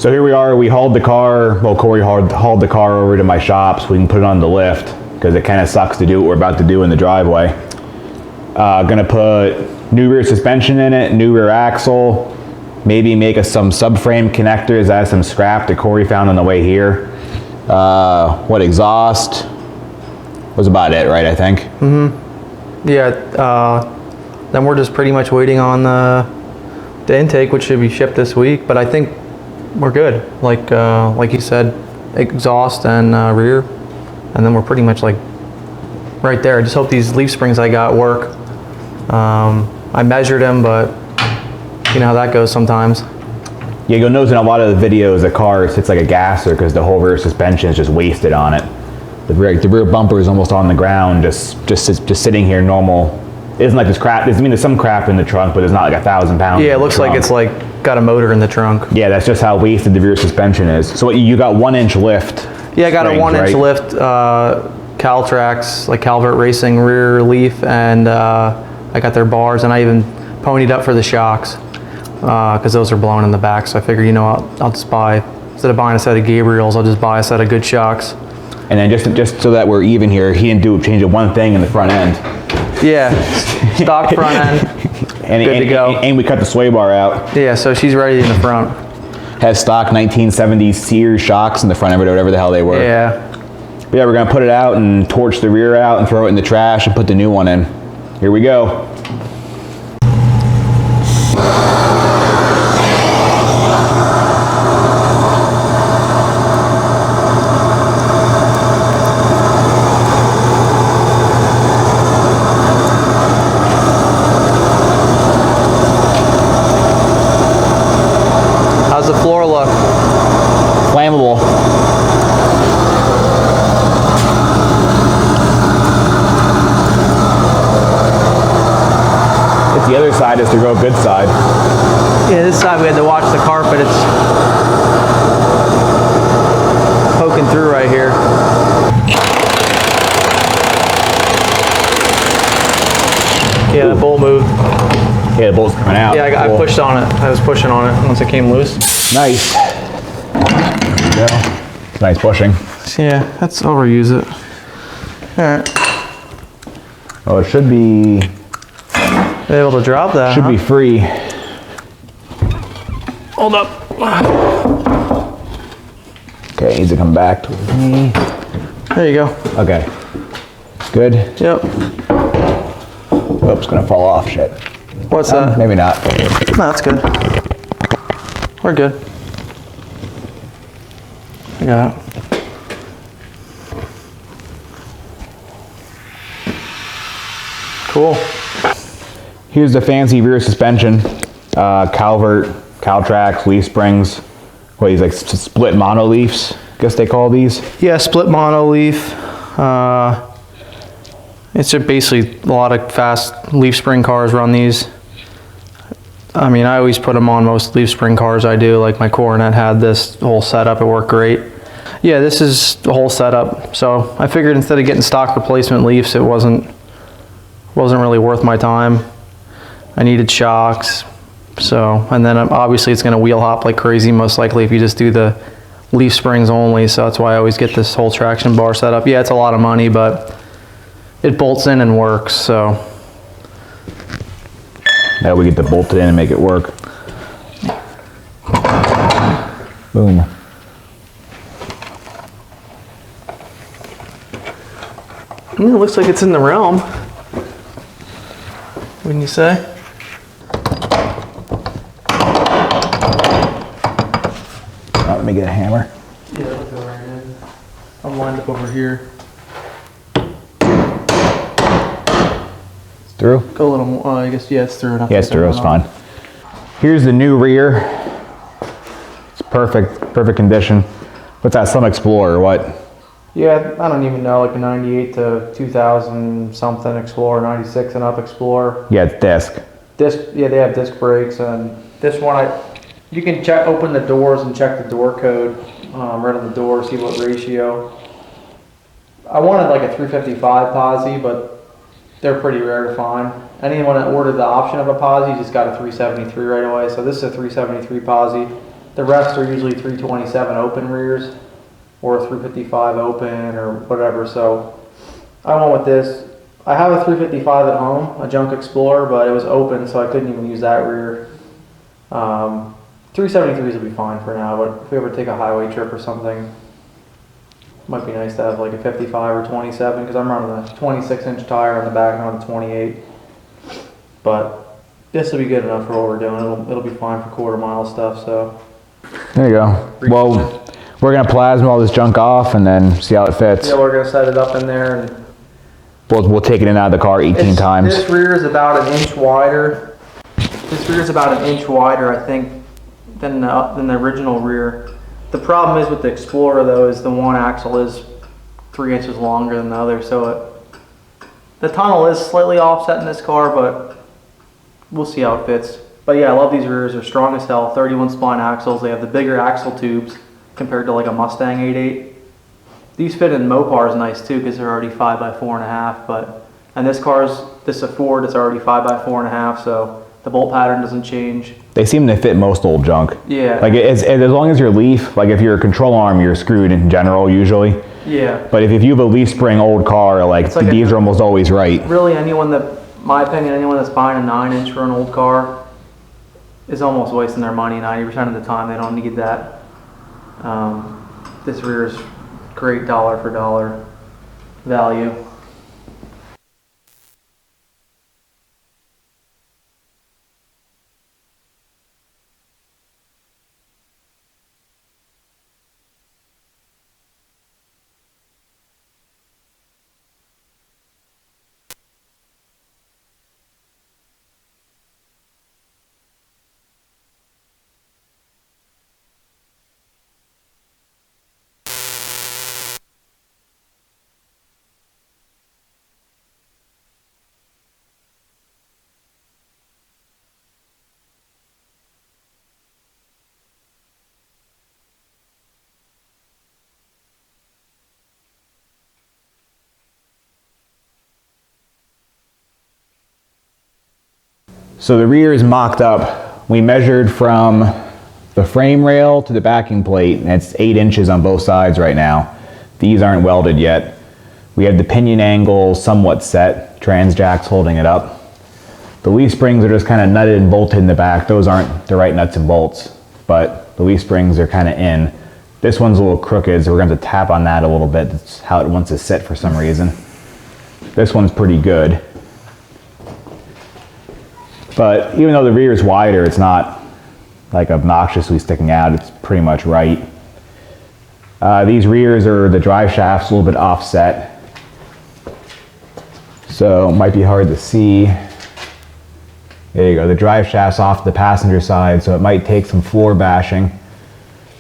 So here we are, we hauled the car, well Corey hauled the car over to my shop so we can put it on the lift, because it kind of sucks to do what we're about to do in the driveway. Gonna put new rear suspension in it, new rear axle, maybe make us some subframe connectors. I have some scrap that Corey found on the way here. What, exhaust? Was about it, right, I think? Mm-hmm. Yeah, then we're just pretty much waiting on the intake, which should be shipped this week, but I think we're good. Like you said, exhaust and rear, and then we're pretty much like right there. I just hope these leaf springs I got work. I measured them, but you know how that goes sometimes. Yeah, you'll notice in a lot of the videos the car sits like a gasser because the whole rear suspension is just wasted on it. The rear bumper is almost on the ground, just sitting here normal. It isn't like there's crap. There's some crap in the trunk, but there's not like 1,000 pounds. Yeah, it looks like it's like got a motor in the trunk. Yeah, that's just how wasted the rear suspension is. So you got 1-inch lift. Yeah, I got springs, a 1-inch right? lift, Caltrax, like Calvert Racing rear leaf, and I got their bars, and I even ponied up for the shocks because those are blown in the back. So I figured, you know, I'll just buy, instead of buying a set of Gabriels, I'll just buy a set of good shocks. And then just so that we're even here, he didn't change one thing in the front end. Yeah, stock front end, good to go. And we cut the sway bar out. Yeah, so she's ready in the front. Has stock 1970s Sears shocks in the front of it, or whatever the hell they were. Yeah. But yeah, we're gonna put it out and torch the rear out and throw it in the trash and put the new one in. Here we go. How's the floor look? Flammable. It's the other side is the real good side. Yeah, this side we had to watch the carpet. It's poking through right here. Yeah, the bolt moved. Yeah, the bolt's coming out. Yeah, I Cool. pushed on it. I was pushing on it once it came loose. Nice. There you go. It's nice pushing. Yeah, let's overuse it. All right. Oh, it should be Able to drop that, be free. Hold up. Okay, needs to come back towards me. There you go. Okay. Good. Yep. Oops, gonna fall off. Shit. What's that? Maybe not. No, that's good. We're good. I got it. Cool. Here's the fancy rear suspension. Caltrax, leaf springs. What, these like split mono leafs? Guess they call these. Yeah, split mono leaf. It's just basically a lot of fast leaf spring cars run these. I mean, I always put them on most leaf spring cars I do. Like my Coronet had this whole setup, it worked great. Yeah, this is the whole setup. So I figured instead of getting stock replacement leafs, it wasn't really worth my time. I needed shocks. So, and then obviously it's gonna wheel hop like crazy most likely if you just do the leaf springs only. So that's why I always get this whole traction bar set up. Yeah, it's a lot of money, but it bolts in and works, so. Now we get to bolt it in and make it work. Boom. It looks like it's in the realm. Wouldn't you say? Oh, let me get a hammer. Yeah, look right in. I'm lined up over here. It's through? Go a little more, I guess, yeah, it's through. Yeah, it's through, it's fine. Here's the new rear. It's perfect condition. What's that, some Explorer, what? Yeah, I don't even know, like a 98 to 2000 something Explorer, 96 and up Explorer. Yeah, it's disc. Yeah, they have disc brakes, and this one, you can open the doors and check the door code right on the door, see what ratio. I wanted like a 355 posi, but they're pretty rare to find. Anyone that ordered the option of a posi just got a 373 right away, so this is a 373 posi. The rest are usually 327 open rears or 355 open or whatever. So I went with this. I have a 355 at home, a Junk Explorer, but it was open, so I couldn't even use that rear. 373s will be fine for now, but if we ever take a highway trip or something, it might be nice to have like a 55 or 27, because I'm running a 26-inch tire on the back and on the 28. But this will be good enough for what we're doing. It'll be fine for quarter-mile stuff. So there you go. Well, we're gonna plasma all this junk off and then see how it fits. yeah, we're gonna set it up in there, and We'll take it in and out of the car 18 times. This rear is about an inch wider. This rear is about an inch wider, I think, than the original rear. The problem is with the Explorer, though, is the one axle is 3 inches longer than the other, so the tunnel is slightly offset in this car, but we'll see how it fits. But yeah, I love these rears. They're strong as hell. 31 spline axles. They have the bigger axle tubes compared to like a Mustang 8.8. These fit in Mopars nice too, because they're already 5x4.5. And this is a Ford. It's already 5x4.5, so the bolt pattern doesn't change. They seem to fit most old junk. Yeah. Like as long as you're leaf, like if you're a control arm, you're screwed in general usually. Yeah. But if you have a leaf spring old car, like these are almost always right. Really, anyone that's buying a 9-inch for an old car is almost wasting their money 90% of the time. They don't need that. This rear is great dollar for dollar value. So the rear is mocked up. We measured from the frame rail to the backing plate, and it's 8 inches on both sides right now. These aren't welded yet. We have the pinion angle somewhat set, trans jacks holding it up. The leaf springs are just kind of nutted and bolted in the back. Those aren't the right nuts and bolts, but the leaf springs are kind of in. This one's a little crooked, so we're going to tap on that a little bit. That's how it wants to sit for some reason. This one's pretty good. But even though the rear is wider, it's not like obnoxiously sticking out. It's pretty much right. These rears are the drive shafts a little bit offset, so it might be hard to see. There you go. The drive shaft's off the passenger side, so it might take some floor bashing.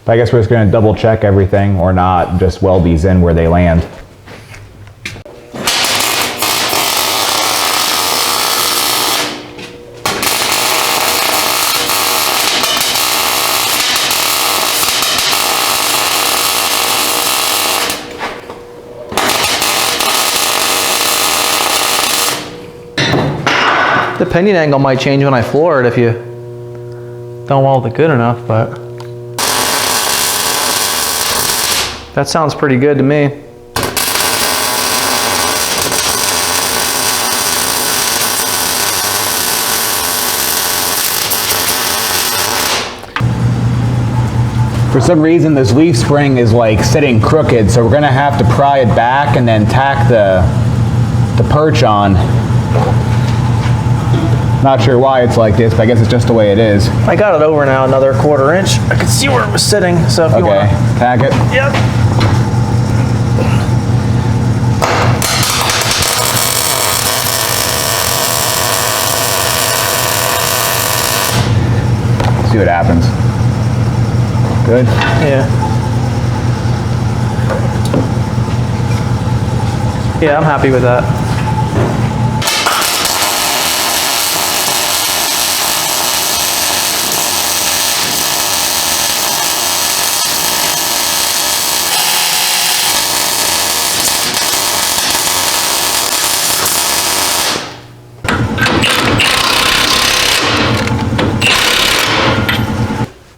But I guess we're just going to double check everything or not, and just weld these in where they land. The pinion angle might change when I floor it if you don't weld it good enough, but that sounds pretty good to me. For some reason, this leaf spring is like sitting crooked, so we're gonna have to pry it back and then tack the perch on. Not sure why it's like this, but I guess it's just the way it is. I got it over now another 1/4 inch. I can see where it was sitting, so if you want to... tack it. Yep. See what happens. Good? Yeah. Yeah, I'm happy with that.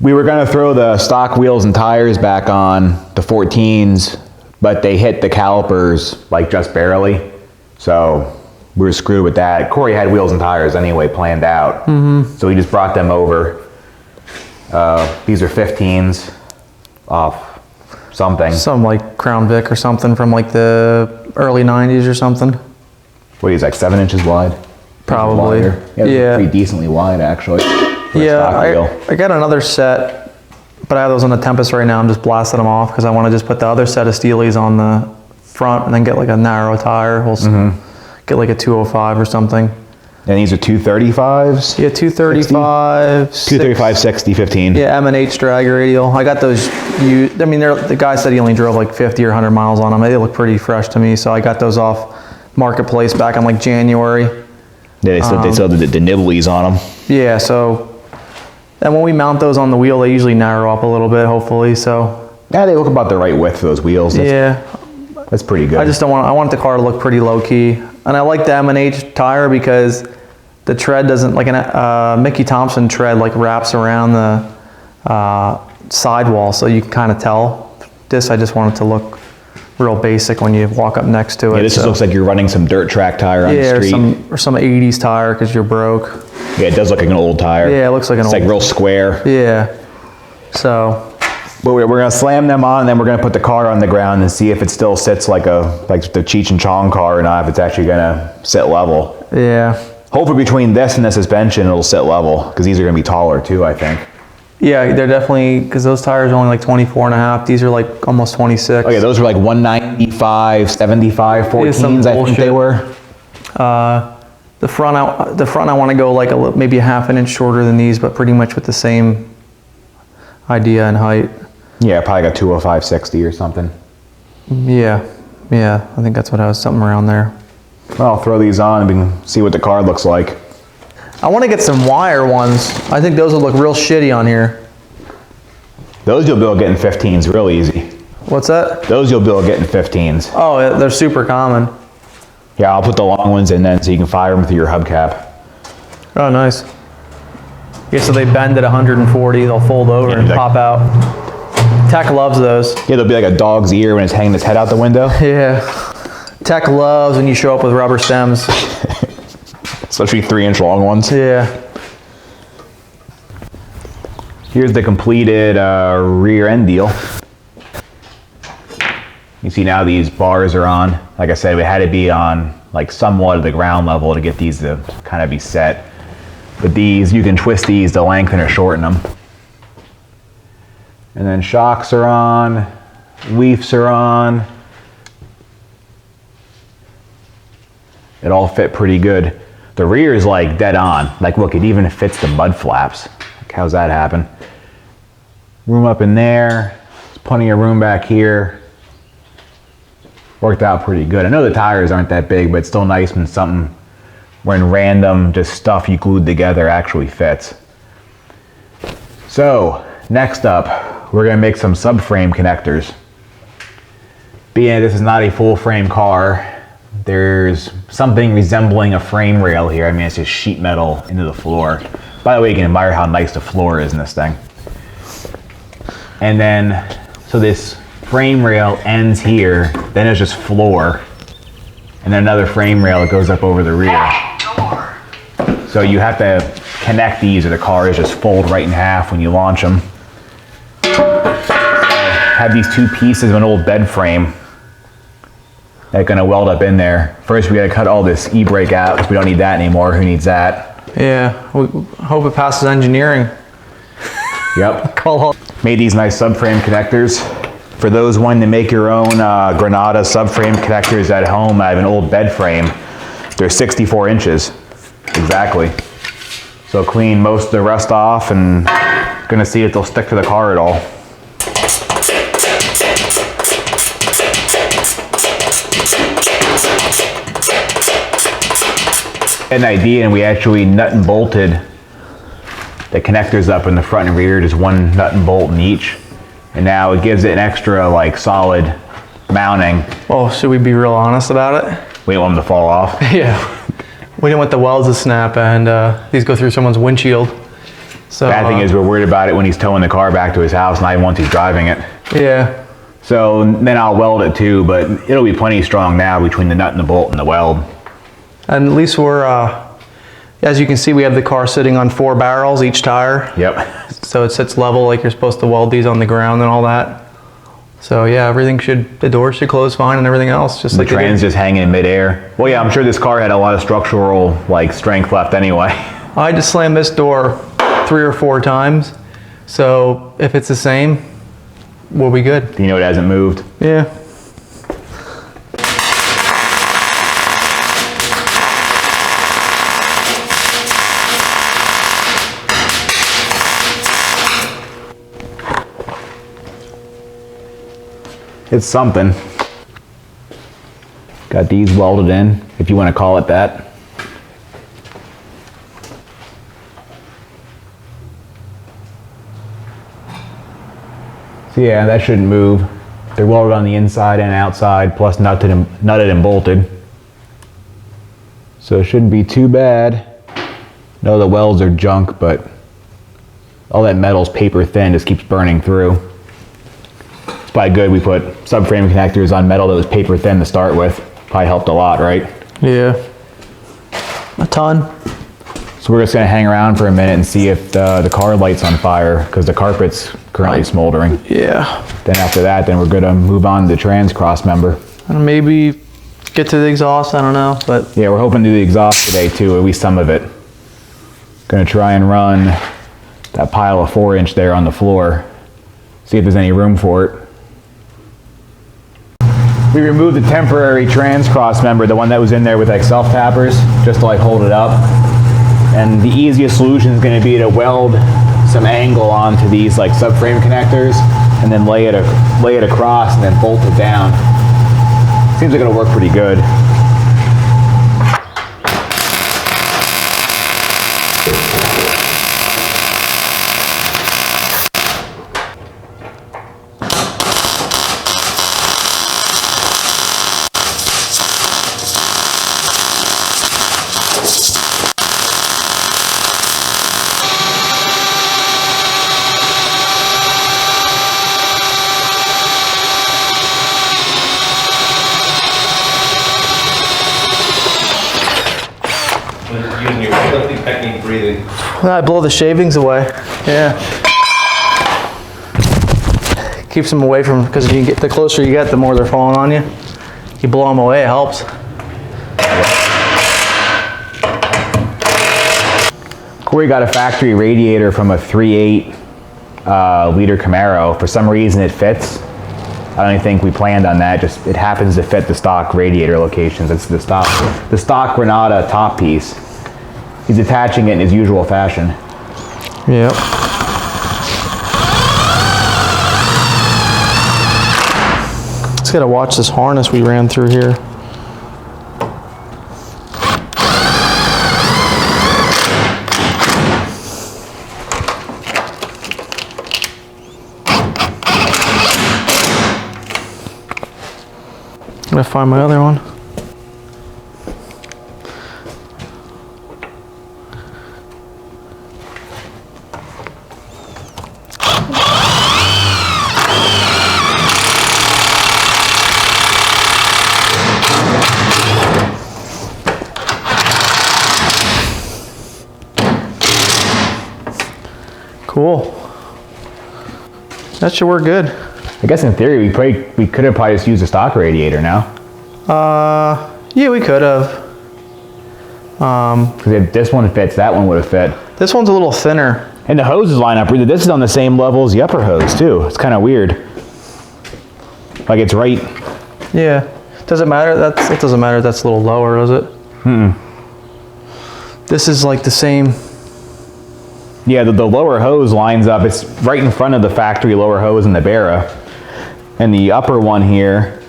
We were gonna throw the stock wheels and tires back on the 14s, but they hit the calipers like just barely. So we were screwed with that. Corey had wheels and tires anyway planned out. So we just brought them over. These are 15s off something. Some like Crown Vic or something from like the early 90s or something. What is like 7 inches wide? Probably. Yeah. Pretty decently wide actually. Yeah, I got another set, but I have those on the Tempest right now. I'm just blasting them off because I want to just put the other set of Steelies on the front and then get like a narrow tire. We'll get like a 205 or something. And these are 235s? Yeah, 235. 235, 60, 15. Yeah, M&H drag radial. I got those used. I mean, the guy said he only drove like 50 or 100 miles on them. They look pretty fresh to me, so I got those off Marketplace back in like January. Yeah, they still did the nibblies on them. Yeah, so. And when we mount those on the wheel, they usually narrow up a little bit, hopefully, so. Yeah, they look about the right width for those wheels. That's pretty good. I just don't want, I want the car to look pretty low key. And I like the M&H tire because the tread doesn't, like a Mickey Thompson tread like wraps around the sidewall, so you can kind of tell. This, I just want it to look real basic when you walk up next to it. Yeah, this just looks like you're running some dirt track tire on the street. Or some 80s tire because you're broke. Yeah, it does look like an old tire. Yeah, it looks like an old. It's like real square. Yeah. So. But we're gonna slam them on, and then we're gonna put the car on the ground and see if it still sits like the Cheech and Chong car or not, if it's actually gonna sit level. Yeah. Hopefully between this and the suspension, it'll sit level, because these are gonna be taller too, I think. Yeah, they're definitely, because those tires are only like 24 and a half. These are like almost 26. Oh yeah, those are like 195, 75, 14s, I think they were. The front I want to go like maybe a half an inch shorter than these, but pretty much with the same idea and height. Yeah, probably got 205, 60 or something. Yeah, I think that's what I was, something around there. Well, I'll throw these on and we can see what the car looks like. I want to get some wire ones. I think those will look real shitty on here. Those you'll be able to get in 15s real easy. What's that? Those you'll be able to get in 15s. Oh, they're super common. Yeah, I'll put the long ones in then so you can fire them through your hubcap. Oh, nice. Yeah, so they bend at 140, they'll fold over and pop out. Tech loves those. Yeah, they'll be like a dog's ear when it's hanging its head out the window. Yeah. Tech loves when you show up with rubber stems. Especially 3-inch long ones. Yeah. Here's the completed rear end deal. You see now these bars are on. Like I said, we had to be on like somewhat of the ground level to get these to kind of be set. But these, you can twist these to lengthen or shorten them. And then shocks are on, leafs are on. It all fit pretty good. The rear is like dead on. Like look, it even fits the mud flaps. Like, how's that happen? Room up in there. There's plenty of room back here. Worked out pretty good. I know the tires aren't that big, but it's still nice when random just stuff you glued together actually fits. So next up, we're gonna make some subframe connectors. Being this is not a full frame car, there's something resembling a frame rail here. I mean, it's just sheet metal into the floor. By the way, you can admire how nice the floor is in this thing. And then, so this frame rail ends here, then it's just floor, and then another frame rail that goes up over the rear. So you have to connect these or the cars just fold right in half when you launch them. Have these two pieces of an old bed frame that are gonna weld up in there. First we gotta cut all this e-brake out because we don't need that anymore. Who needs that? Yeah, we hope it passes engineering. Yep. Call. Made these nice subframe connectors. For those wanting to make your own Granada subframe connectors at home out of an old bed frame, they're 64 inches, exactly. So clean most of the rust off and gonna see if they'll stick to the car at all. An idea, and we actually nut and bolted the connectors up in the front and rear, just one nut and bolt in each. And now it gives it an extra like solid mounting. Well, should we be real honest about it? We don't want them to fall off. Yeah. We didn't want the welds to snap and these go through someone's windshield. So Bad thing is we're worried about it when he's towing the car back to his house, not even once he's driving it. yeah. So then I'll weld it too, but it'll be plenty strong now between the nut and the bolt and the weld. And at least we're, as you can see, we have the car sitting on 4 barrels each tire. Yep. So it sits level like you're supposed to weld these on the ground and all that. So yeah, the doors should close fine and everything else. Just The like they tran's did. just hanging in midair. Well, yeah, I'm sure this car had a lot of structural strength left anyway. I just slammed this door 3 or 4 times. So if it's the same, we'll be good. You know, it hasn't moved. Yeah. It's something. Got these welded in, if you want to call it that. So yeah, that shouldn't move. They're welded on the inside and outside, plus nutted and bolted. So it shouldn't be too bad. No, the welds are junk, but all that metal's paper thin, just keeps burning through. It's probably good we put subframe connectors on metal that was paper thin to start with. Probably helped a lot, right? Yeah. A ton. So we're just gonna hang around for a minute and see if the car light's on fire, because the carpet's currently smoldering. Yeah. Then after that, then we're gonna move on to the trans crossmember. And maybe get to the exhaust, I don't know, but Yeah, we're hoping to do the exhaust today too, at least some of it. Gonna try and run that pile of 4-inch there on the floor, see if there's any room for it. We removed the temporary trans crossmember, the one that was in there with self-tappers, just to hold it up. And the easiest solution is going to be to weld some angle onto these subframe connectors, and then lay it across and then bolt it down. Seems like it'll work pretty good. Using your filthy technique breathing. I blow the shavings away. Yeah. Keeps them away from, because you get the closer you get, the more they're falling on you. You blow them away, it helps. Corey got a factory radiator from a 3.8 liter Camaro. For some reason it fits. I don't even think we planned on that, just it happens to fit the stock radiator locations. It's the stock Granada top piece. He's attaching it in his usual fashion. Yep. Just gotta watch this harness we ran through here. I'm gonna find my other one. Cool. That should work good. I guess in theory we could have probably just used a stock radiator now. Yeah, we could have. Because if this one fits, that one would have fit. This one's a little thinner. And the hoses line up. This is on the same level as the upper hose too. It's kind of weird. Like it's right. Yeah. Does it matter? It doesn't matter. That's a little lower, does it? This is like the same. Yeah, the lower hose lines up. It's right in front of the factory lower hose in the Barra. And the upper one here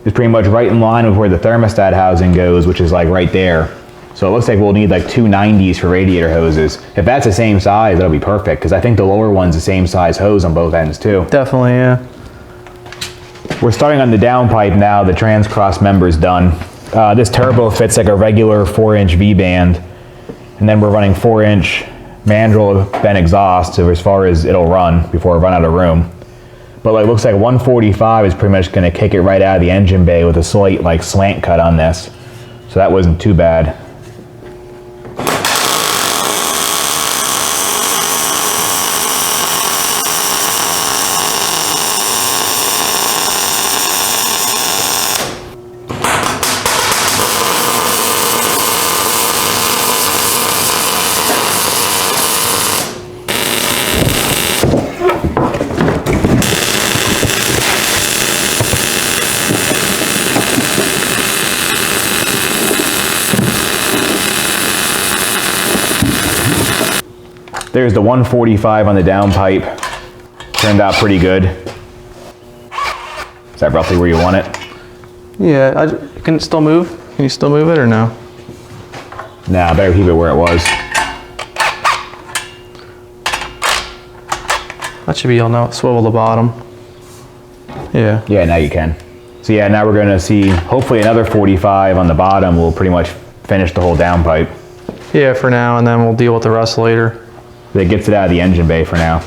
is pretty much right in line with where the thermostat housing goes, which is right there. So it looks like we'll need 2 90s for radiator hoses. If that's the same size, that'll be perfect, because I think the lower one's the same size hose on both ends too. Definitely, yeah. We're starting on the downpipe now. The trans cross member's done. This turbo fits like a regular 4-inch V-band. And then we're running 4-inch mandrel vent exhaust as far as it'll run before I run out of room. But like, looks like 145 is pretty much going to kick it right out of the engine bay with a slight like slant cut on this. So that wasn't too bad. There's the 145 on the downpipe. Turned out pretty good. Is that roughly where you want it? Yeah, can it still move? Can you still move it or no? Nah, better keep it where it was. That should be able to swivel the bottom. Yeah. Yeah, now you can. So yeah, now we're gonna see hopefully another 45 on the bottom will pretty much finish the whole downpipe. Yeah, for now, and then we'll deal with the rest later. That gets it out of the engine bay for now.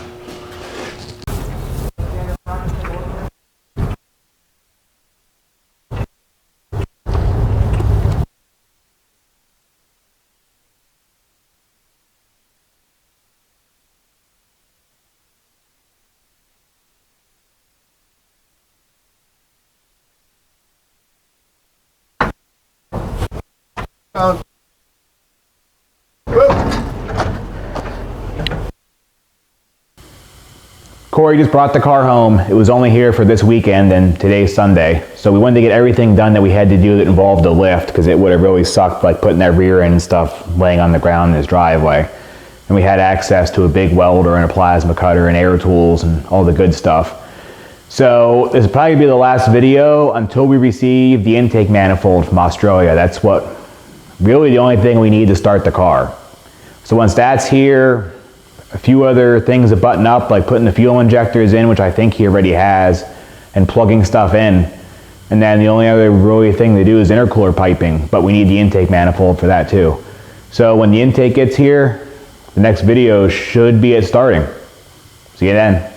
Corey just brought the car home. It was only here for this weekend and today's Sunday. So we wanted to get everything done that we had to do that involved a lift, because it would have really sucked like putting that rear end stuff laying on the ground in his driveway. And we had access to a big welder and a plasma cutter and air tools and all the good stuff. So this will probably be the last video until we receive the intake manifold from Australia. That's what really the only thing we need to start the car. So once that's here, a few other things to button up, like putting the fuel injectors in, which I think he already has, and plugging stuff in. And then the only other really thing to do is intercooler piping, but we need the intake manifold for that too. So when the intake gets here, the next video should be it starting. See you then.